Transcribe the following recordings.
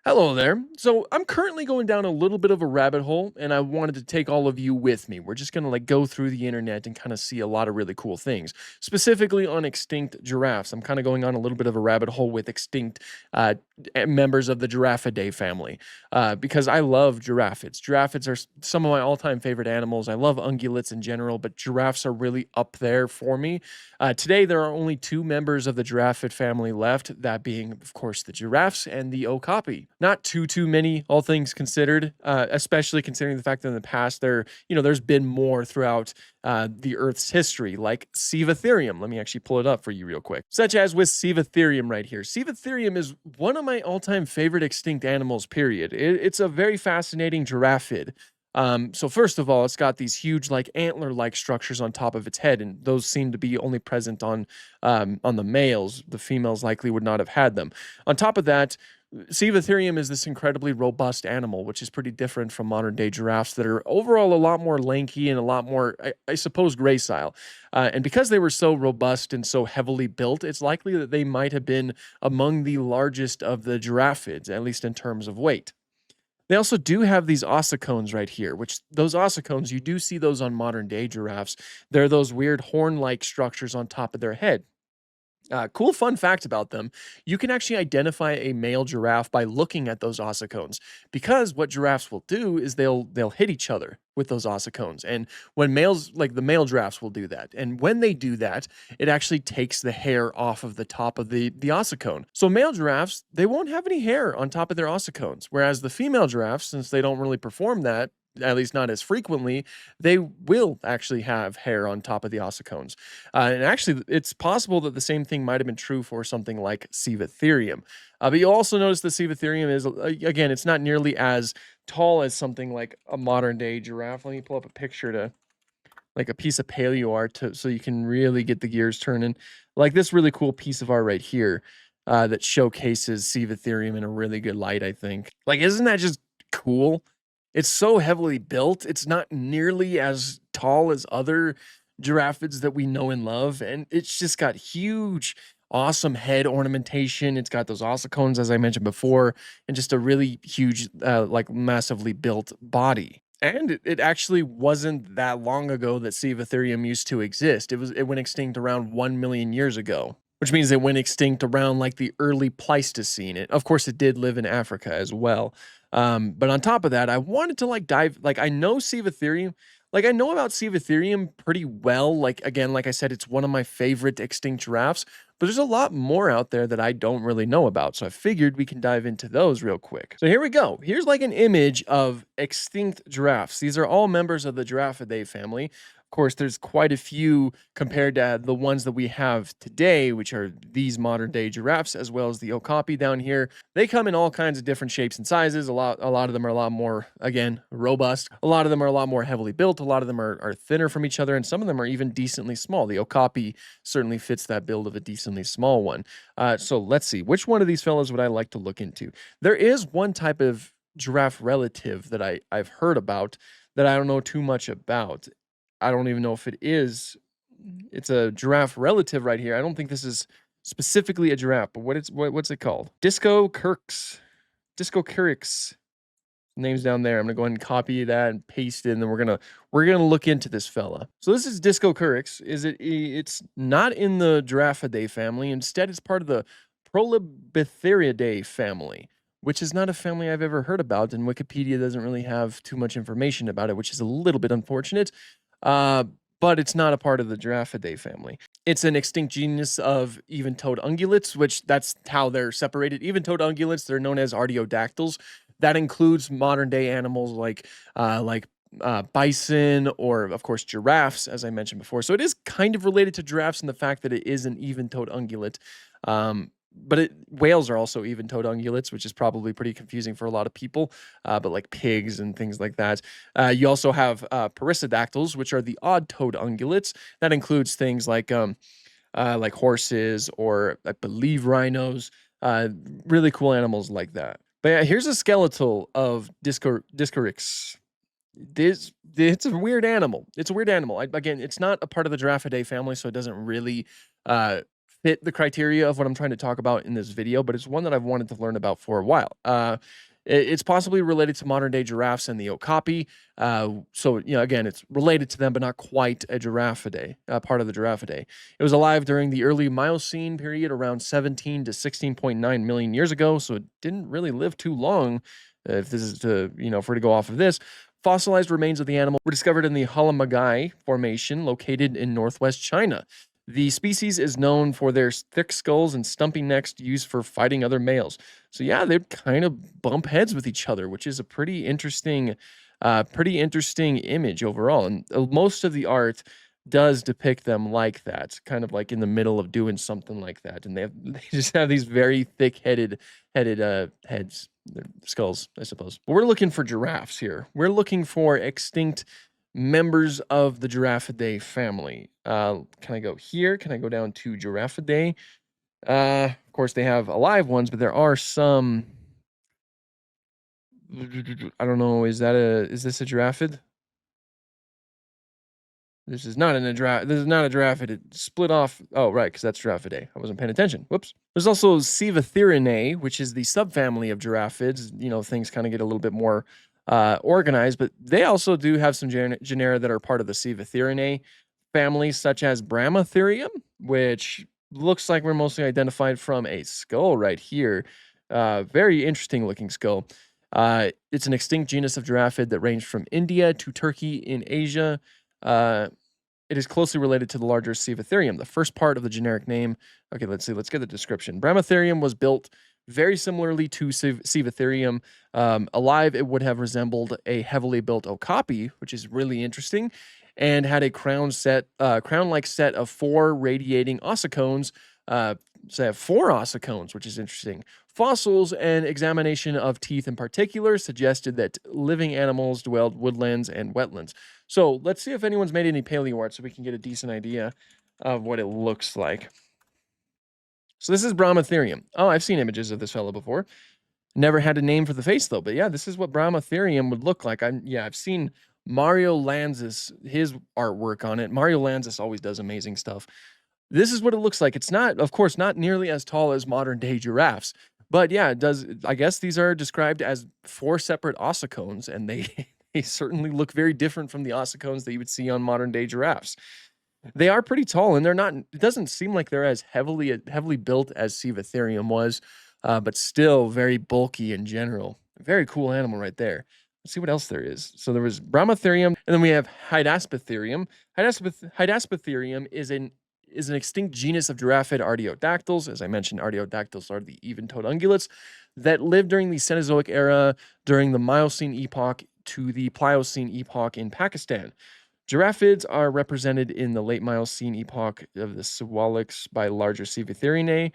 Hello there. So I'm currently going down a little bit of a rabbit hole, and I wanted to take all of you with me. We're just gonna go through the internet and kind of see a lot of really cool things, specifically on extinct giraffes. I'm kind of going on a little bit of a rabbit hole with extinct members of the Giraffidae family, because I love giraffids. Giraffids are some of my all-time favorite animals. I love ungulates in general, but giraffes are really up there for me. Today, there are only two members of the giraffid family left, that being, of course, the giraffes and the okapi. Not too many, all things considered, especially considering the fact that in the past there's been more throughout the Earth's history, like Civatherium. Let me actually pull it up for you real quick. Such as with Civatherium right here. Civatherium is one of my all-time favorite extinct animals, period. It's a very fascinating giraffid. So first of all, it's got these huge, like antler-like structures on top of its head, and those seem to be only present on the males. The females likely would not have had them. On top of that, Civatherium is this incredibly robust animal, which is pretty different from modern day giraffes that are overall a lot more lanky and a lot more, I suppose, gracile. And because they were so robust and so heavily built, it's likely that they might have been among the largest of the giraffids, at least in terms of weight. They also do have these ossicones right here, which those ossicones, you do see those on modern day giraffes. They're those weird horn-like structures on top of their head. Cool fun fact about them, you can actually identify a male giraffe by looking at those ossicones, because what giraffes will do is they'll hit each other with those ossicones. And when males, like the male giraffes, will do that, and when they do that, it actually takes the hair off of the top of the ossicone. So male giraffes, they won't have any hair on top of their ossicones, whereas the female giraffes, since they don't really perform that, at least not as frequently, they will actually have hair on top of the ossicones. And actually, it's possible that the same thing might have been true for something like Civatherium. But you'll also notice the Civatherium is, again, it's not nearly as tall as something like a modern day giraffe. Let me pull up a picture to, like, a piece of paleo art so you can really get the gears turning. Like this really cool piece of art right here that showcases Civatherium in a really good light, I think. Like, isn't that just cool? It's so heavily built. It's not nearly as tall as other giraffids that we know and love, and it's just got huge, awesome head ornamentation. It's got those ossicones, as I mentioned before, and just a really huge, like massively built body. And it actually wasn't that long ago that Civatherium used to exist. It went extinct around 1 million years ago, which means it went extinct around like the early Pleistocene. Of course, it did live in Africa as well. But on top of that, I wanted to I know Civatherium, I know about Civatherium pretty well. Like, again, like I said, it's one of my favorite extinct giraffes, but there's a lot more out there that I don't really know about. So I figured we can dive into those real quick. So here we go. Here's like an image of extinct giraffes. These are all members of the Giraffidae family. Of course, there's quite a few compared to the ones that we have today, which are these modern day giraffes, as well as the okapi down here. They come in all kinds of different shapes and sizes. A lot of them are a lot more, again, robust. A lot of them are a lot more heavily built. A lot of them are thinner from each other, and some of them are even decently small. The okapi certainly fits that build of a decently small one. So let's see, which one of these fellows would I like to look into? There is one type of giraffe relative that I've heard about that I don't know too much about. I don't even know if it is. It's a giraffe relative right here. I don't think this is specifically a giraffe, but what's it called? Disco Kirks. Disco Kirks. Name's down there. I'm gonna go ahead and copy that and paste it, and then we're gonna look into this fella. So this is Disco Curix. It's not in the Giraffidae family. Instead, it's part of the Prolibitheridae family, which is not a family I've ever heard about, and Wikipedia doesn't really have too much information about it, which is a little bit unfortunate. Uh, but it's not a part of the Giraffidae family. It's an extinct genus of even-toed ungulates, which that's how they're separated. Even-toed ungulates, they're known as artiodactyls. That includes modern day animals like bison, or of course giraffes, as I mentioned before. So it is kind of related to giraffes in the fact that it is an even-toed ungulate. But whales are also even-toed ungulates, which is probably pretty confusing for a lot of people. But like pigs and things like that. You also have perissodactyls, which are the odd-toed ungulates. That includes things like horses, or I believe rhinos. Really cool animals like that. But yeah, here's a skeletal of Discorix. It's a weird animal. It's a weird animal. Again, it's not a part of the Giraffidae family, so it doesn't really fit the criteria of what I'm trying to talk about in this video, but it's one that I've wanted to learn about for a while. It's possibly related to modern day giraffes and the okapi. So, again, it's related to them, but not quite a giraffidae, part of the giraffidae. It was alive during the early Miocene period, around 17 to 16.9 million years ago. So it didn't really live too long. If this is to, if we're to go off of this, fossilized remains of the animal were discovered in the Halamagai Formation, located in northwest China. The species is known for their thick skulls and stumpy necks used for fighting other males. So yeah, they kind of bump heads with each other, which is a pretty interesting image overall. And most of the art does depict them like that, kind of like in the middle of doing something like that. And they just have these very thick headed heads, their skulls, I suppose. But we're looking for giraffes here. We're looking for extinct members of the Giraffidae family. Can I go here? Can I go down to Giraffidae? Of course, they have alive ones, but there are some. I don't know. Is this a giraffid? This is not This is not a giraffid. It split off. Oh, right, because that's Giraffidae. I wasn't paying attention. Whoops. There's also Cevatherinae, which is the subfamily of giraffids. Things kind of get a little bit more organized, but they also do have some genera that are part of the Cevatherinae family, such as Brahmatherium, which looks like we're mostly identified from a skull right here. Very interesting looking skull. It's an extinct genus of giraffid that ranged from India to Turkey in Asia. It is closely related to the larger Cevatherium, the first part of the generic name. Okay, let's see. Let's get the description. Brahmatherium was built very similarly to Cevatherium. Alive, it would have resembled a heavily built okapi, which is really interesting, and had a crown-like set of 4 radiating ossicones. So they have 4 ossicones, which is interesting. Fossils and examination of teeth in particular suggested that living animals dwelled woodlands and wetlands. So let's see if anyone's made any paleo art so we can get a decent idea of what it looks like. So this is Brahmatherium. Oh, I've seen images of this fellow before. Never had a name for the face though, but yeah, this is what Brahmatherium would look like. I've seen Mario Lanzas, his artwork on it. Mario Lanzas always does amazing stuff. This is what it looks like. It's not, of course, not nearly as tall as modern day giraffes, but yeah, it does. I guess these are described as 4 separate ossicones, and they they certainly look very different from the ossicones that you would see on modern day giraffes. They are pretty tall, and they're not. It doesn't seem like they're as heavily built as Cevatherium was, but still very bulky in general. Very cool animal right there. Let's see what else there is. So there was Brahmatherium, and then we have Hydaspitherium. Hydaspitherium is an extinct genus of giraffid artiodactyls. As I mentioned, artiodactyls are the even-toed ungulates that lived during the Cenozoic era, during the Miocene epoch to the Pliocene epoch in Pakistan. Giraffids are represented in the late Miocene epoch of the Siwaliks by larger Cevatherinae,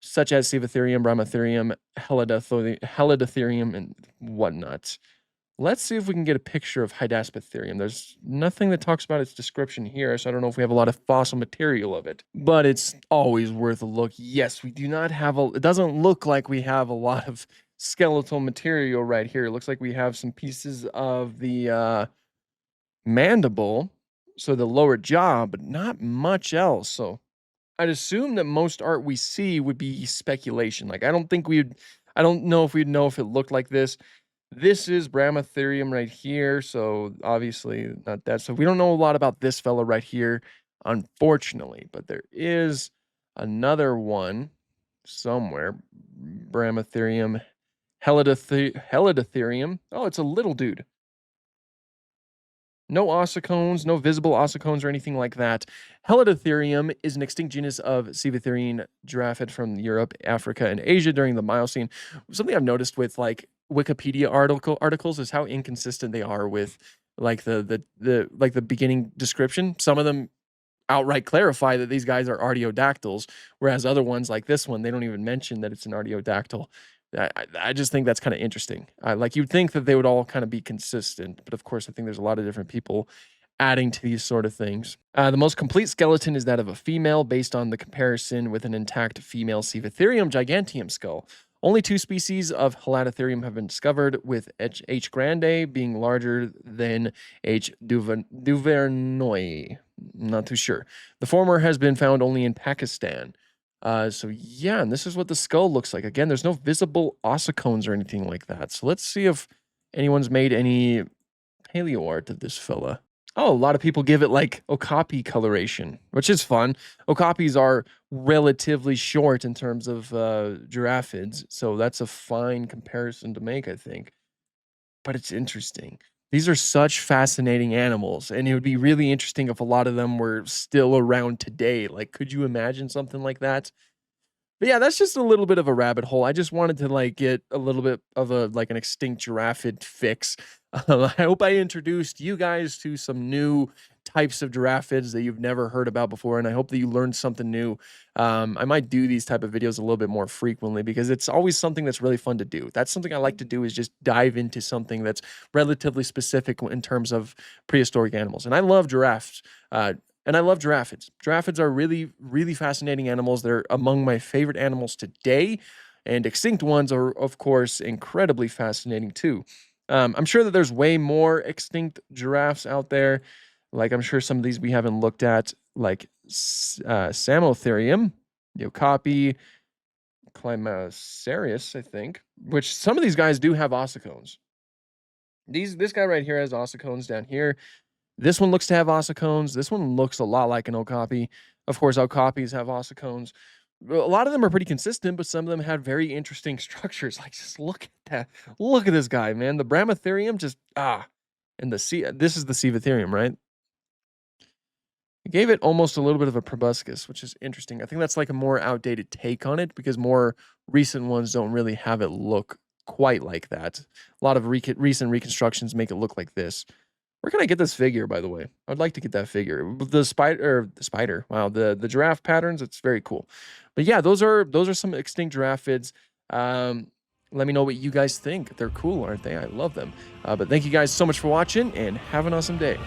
such as Cevatherium, Brahmatherium, Helidotherium, and whatnot. Let's see if we can get a picture of Hydaspitherium. There's nothing that talks about its description here, so I don't know if we have a lot of fossil material of it. But it's always worth a look. Yes, we do not have it doesn't look like we have a lot of skeletal material right here. It looks like we have some pieces of the mandible, so the lower jaw, but not much else. So I'd assume that most art we see would be speculation. Like, I don't know if we'd know if it looked like this. This is Brahmatherium right here, so obviously not that. So we don't know a lot about this fella right here, unfortunately, but there is another one somewhere. Brahmatherium, Helidotherium. Oh, it's a little dude. No ossicones, no visible ossicones or anything like that. Helidotherium is an extinct genus of Cevatherine giraffid from Europe, Africa, and Asia during the Miocene. Something I've noticed with like Wikipedia articles is how inconsistent they are with like the beginning description. Some of them outright clarify that these guys are artiodactyls, whereas other ones like this one, they don't even mention that it's an artiodactyl. I just think that's kind of interesting. Like you'd think that they would all kind of be consistent, but of course, I think there's a lot of different people adding to these sort of things. The most complete skeleton is that of a female, based on the comparison with an intact female Cevatherium giganteum skull. Only 2 species of Helidotherium have been discovered, with H. grande being larger than H. duvernoi. Not too sure. The former has been found only in Pakistan. So yeah, and this is what the skull looks like. Again, there's no visible ossicones or anything like that. So let's see if anyone's made any paleo art of this fella. Oh, a lot of people give it like okapi coloration, which is fun. Okapis are relatively short in terms of giraffids, so that's a fine comparison to make, I think. But it's interesting. These are such fascinating animals, and it would be really interesting if a lot of them were still around today. Like, could you imagine something like that? But yeah, that's just a little bit of a rabbit hole. I just wanted to like get a little bit of a like an extinct giraffe fix. I hope I introduced you guys to some new types of giraffids that you've never heard about before, and I hope that you learned something new. I might do these type of videos a little bit more frequently because it's always something that's really fun to do. That's something I like to do is just dive into something that's relatively specific in terms of prehistoric animals, and I love giraffes. And I love giraffids. Giraffids are really, really fascinating animals. They're among my favorite animals today, and extinct ones are, of course, incredibly fascinating too. I'm sure that there's way more extinct giraffes out there. Like I'm sure some of these we haven't looked at, like Samotherium, Yokapi, Climacerius, I think. Which some of these guys do have ossicones. This guy right here has ossicones down here. This one looks to have ossicones. This one looks a lot like an okapi. Of course, okapis have ossicones. A lot of them are pretty consistent, but some of them have very interesting structures. Like, just look at that. Look at this guy, man. The Brahmatherium just and the C. This is the Civatherium, right? I gave it almost a little bit of a proboscis, which is interesting. I think that's like a more outdated take on it because more recent ones don't really have it look quite like that. A lot of recent reconstructions make it look like this. Where can I get this figure, by the way? I'd like to get that figure. The spider. Wow, the giraffe patterns, it's very cool. But yeah, those are some extinct giraffids. Um, let me know what you guys think. They're cool, aren't they? I love them. But thank you guys so much for watching and have an awesome day.